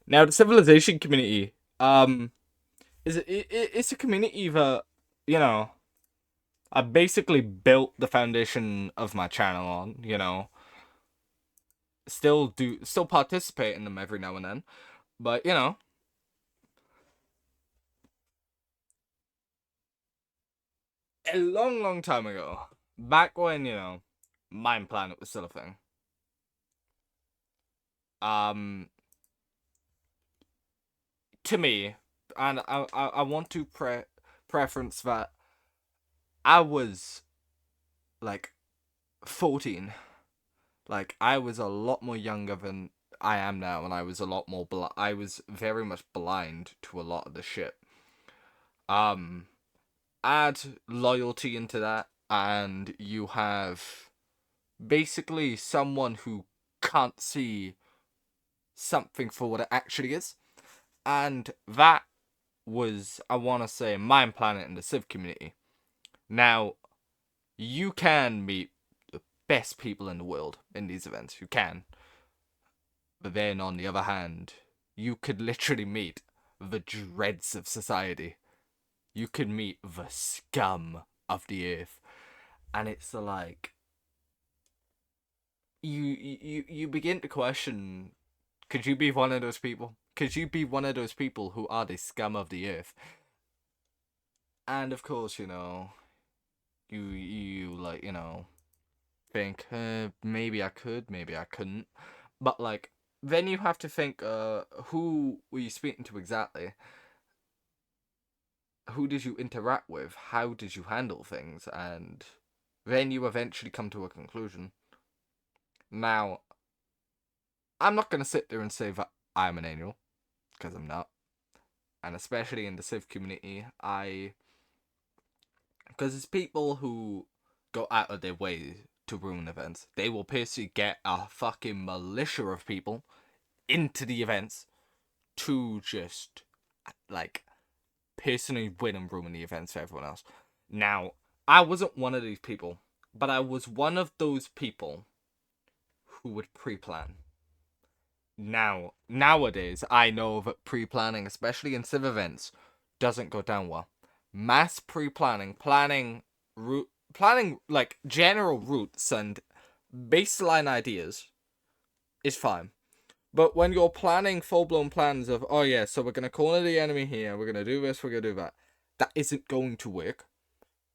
Now, the civilization community, it's a community that, you know, I basically built the foundation of my channel on, still participate in them every now and then. But, a long, long time ago, back when, Mind Planet was still a thing, um, to me, and I want to preference that I was, like, 14. Like, I was a lot more younger than I am now, and I was a lot more, I was very much blind to a lot of the shit. Um, add loyalty into that, and you have basically someone who can't see something for what it actually is. And that was, I want to say, Mind Planet and the Civ community. Now, you can meet the best people in the world in these events. You can. But then, on the other hand, you could literally meet the dregs of society. You could meet the scum of the earth. And it's like, you begin to question, could you be one of those people? Could you be one of those people who are the scum of the earth? And of course, you like, think, maybe I could, maybe I couldn't. But like, then you have to think, who were you speaking to exactly? Who did you interact with? How did you handle things? And then you eventually come to a conclusion. Now, I'm not gonna sit there and say that I'm an angel, because I'm not. And especially in the Civ community, because it's people who go out of their way to ruin events. They will basically get a fucking militia of people into the events to just, like, personally win and ruin the events for everyone else. Now, I wasn't one of these people, but I was one of those people who would pre-plan. Now, nowadays, I know that pre-planning, especially in civ events, doesn't go down well. Mass pre-planning, planning like general routes and baseline ideas is fine. But when you're planning full-blown plans of, oh yeah, so we're gonna corner the enemy here, we're gonna do this, we're gonna do that, that isn't going to work.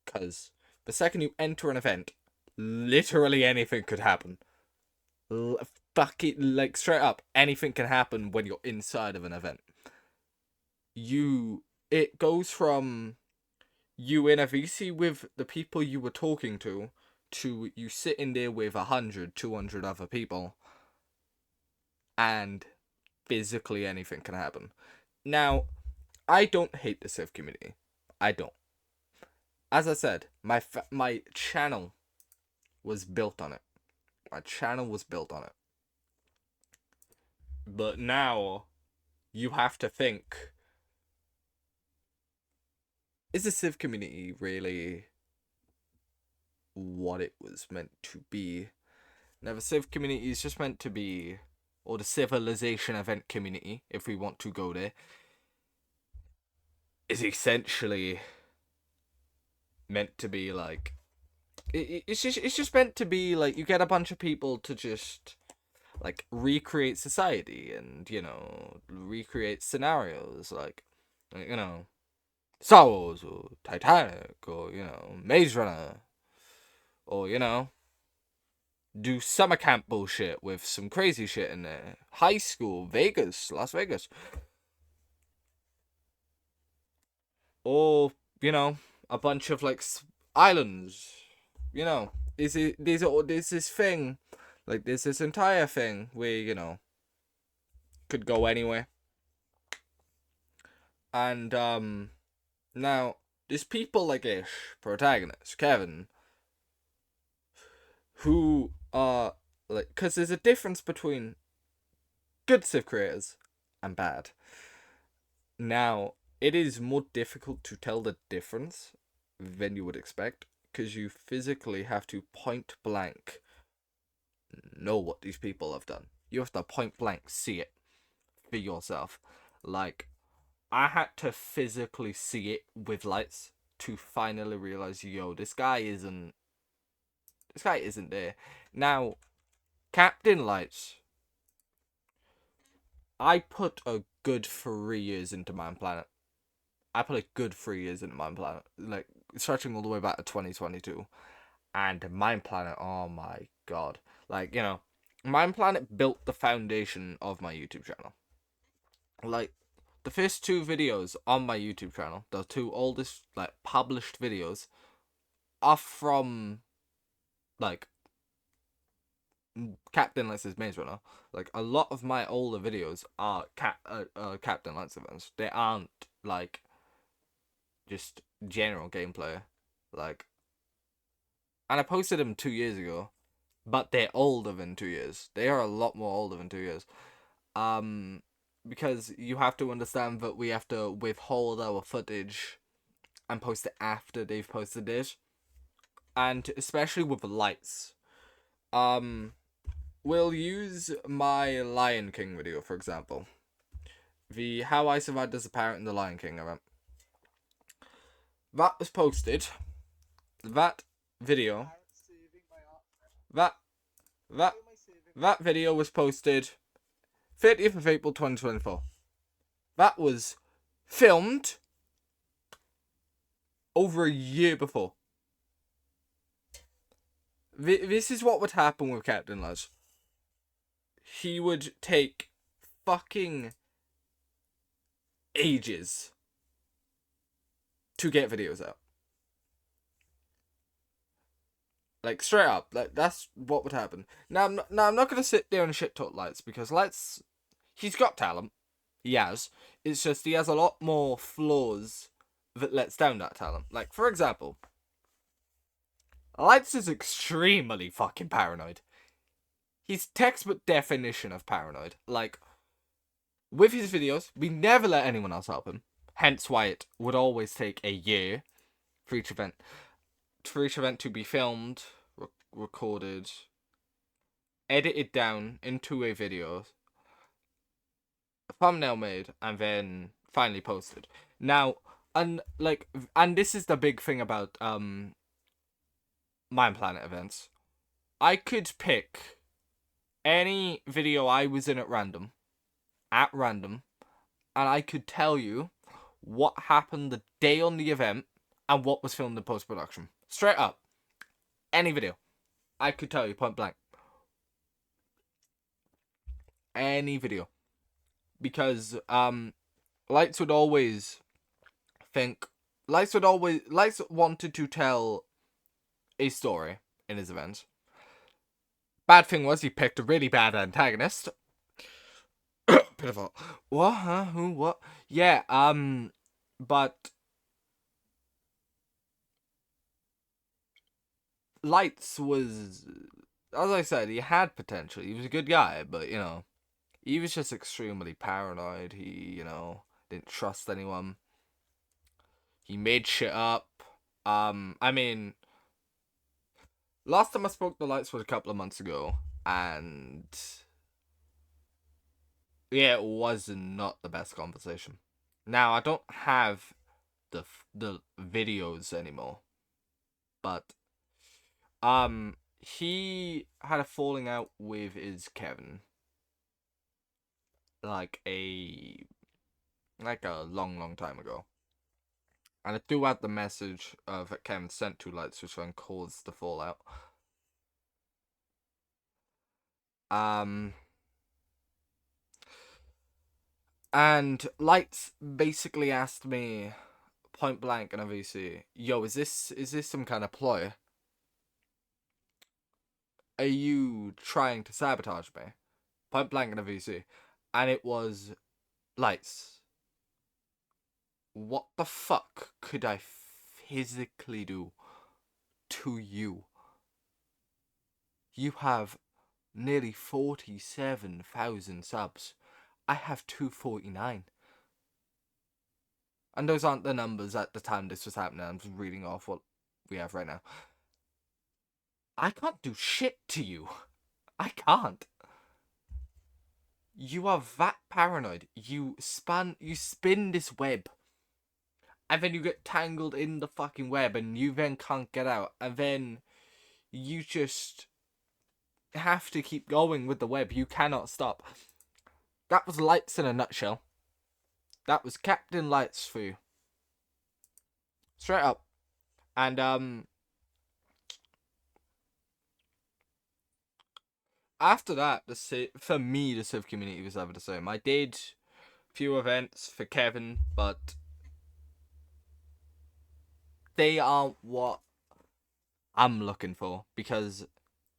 Because the second you enter an event, literally anything could happen. Fuck it, like straight up, anything can happen when you're inside of an event. It goes from you in a VC with the people you were talking to you sitting there with 100, 200 other people, and physically anything can happen. Now, I don't hate the Civ community. I don't. As I said, my channel was built on it. My channel was built on it. But now you have to think, is the Civ community really what it was meant to be? Now, the Civ community is just meant to be, or the civilization event community, if we want to go there, is essentially meant to be like, it's just meant to be like, you get a bunch of people to just like recreate society and recreate scenarios like Star Wars or Titanic or Maze Runner or do summer camp bullshit with some crazy shit in there. High school, Vegas, Las Vegas, or a bunch of like islands. There's this thing, like there's this entire thing where could go anywhere, and now there's people like Ish, protagonist Kevin, who are like, because there's a difference between good Civ creators and bad. Now, it is more difficult to tell the difference than you would expect because you physically have to point blank know what these people have done. You have to point blank see it. for yourself. Like, I had to physically see it with lights to finally realize, yo, this guy isn't there. Now, Captain Lights, I put a good 3 years into Mind Planet. I put a good 3 years into Mind Planet, like stretching all the way back to 2022. And Mind Planet, oh my god. Like, Mind Planet built the foundation of my YouTube channel. Like, the first two videos on my YouTube channel, the two oldest, like, published videos, are from, like, Captain Lights' Maze Runner. Like, a lot of my older videos are Captain Lights events. They aren't, like, just general gameplay. Like, and I posted them 2 years ago, but they're older than 2 years. They are a lot more older than 2 years. Because you have to understand that we have to withhold our footage and post it after they've posted it. And especially with lights. We'll use my Lion King video, for example. The How I Survived as a Parrot in the Lion King event. That was posted. That video. That that that video was posted 30th of April 2024. That was filmed over a year before. This is what would happen with Captain Luz. He would take fucking ages to get videos out. Like, straight up, like, that's what would happen. Now, I'm not gonna sit there and shit talk Lights, because Lights, he's got talent. He has. It's just he has a lot more flaws that lets down that talent. Like, for example, Lights is extremely fucking paranoid. He's textbook definition of paranoid. Like, with his videos, we never let anyone else help him. Hence why it would always take a year for each event. For each event to be filmed, recorded, edited down into a video, thumbnail made, and then finally posted. Now, and this is the big thing about Mind Planet events. I could pick any video I was in at random, and I could tell you what happened the day on the event and what was filmed in post-production. Straight up. Any video. I could tell you point blank. Any video. Because Lights would always think Lights wanted to tell a story in his events. Bad thing was he picked a really bad antagonist. Pitiful. What? Huh? Who? What? Yeah, but Lights was, as I said, he had potential. He was a good guy, but, he was just extremely paranoid. He, didn't trust anyone. He made shit up. I mean, last time I spoke to Lights was a couple of months ago, and yeah, it was not the best conversation. Now, I don't have the videos anymore, but he had a falling out with his Kevin, like a long time ago. And I do have the message that Kevin sent to Lights, which then caused the fallout. And Lights basically asked me point blank in a VC, yo, is this some kind of ploy? Are you trying to sabotage me? Point blank in a VC. And it was, Lights, what the fuck could I physically do to you? You have nearly 47,000 subs. I have 249. And those aren't the numbers at the time this was happening. I'm just reading off what we have right now. I can't do shit to you. I can't. You are that paranoid. You spin this web, and then you get tangled in the fucking web, and you then can't get out, and then you just have to keep going with the web. You cannot stop. That was Lights in a nutshell. That was Captain Lights for you. Straight up. And after that, for me, the Civ community was never the same. I did a few events for Kevin, but they aren't what I'm looking for. Because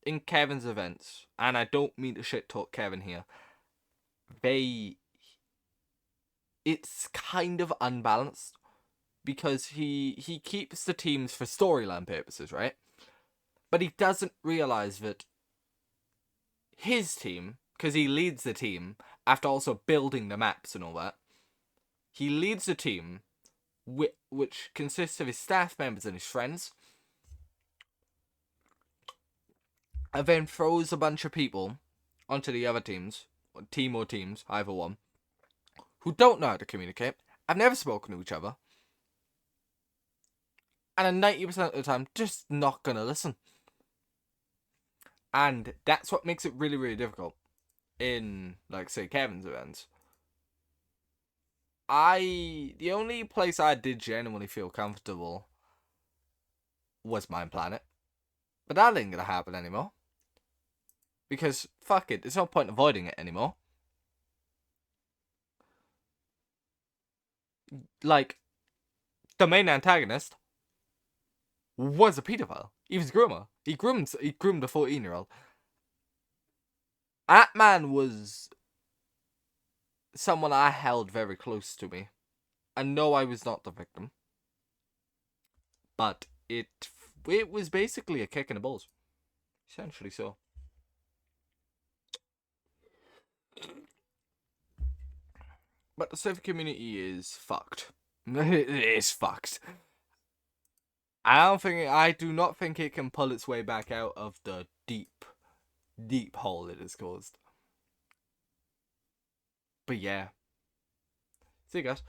in Kevin's events, and I don't mean to shit talk Kevin here, it's kind of unbalanced. Because he keeps the teams for storyline purposes, right? But he doesn't realize that his team, because he leads the team after also building the maps and all that, he leads the team which consists of his staff members and his friends, and then throws a bunch of people onto the other teams, or teams, either one, who don't know how to communicate, have never spoken to each other, and are 90% of the time just not gonna listen. And that's what makes it really, really difficult in, like, say, Kevin's events. The only place I did genuinely feel comfortable was Mine Planet. But that ain't gonna happen anymore. Because, fuck it, there's no point avoiding it anymore. Like, the main antagonist was a pedophile. He was a groomer. He groomed a 14-year-old. That man was someone I held very close to me. I know I was not the victim. But it was basically a kick in the balls. Essentially so. But the Civ community is fucked. It is fucked. I do not think it can pull its way back out of the deep, deep hole it has caused. But yeah. See you guys.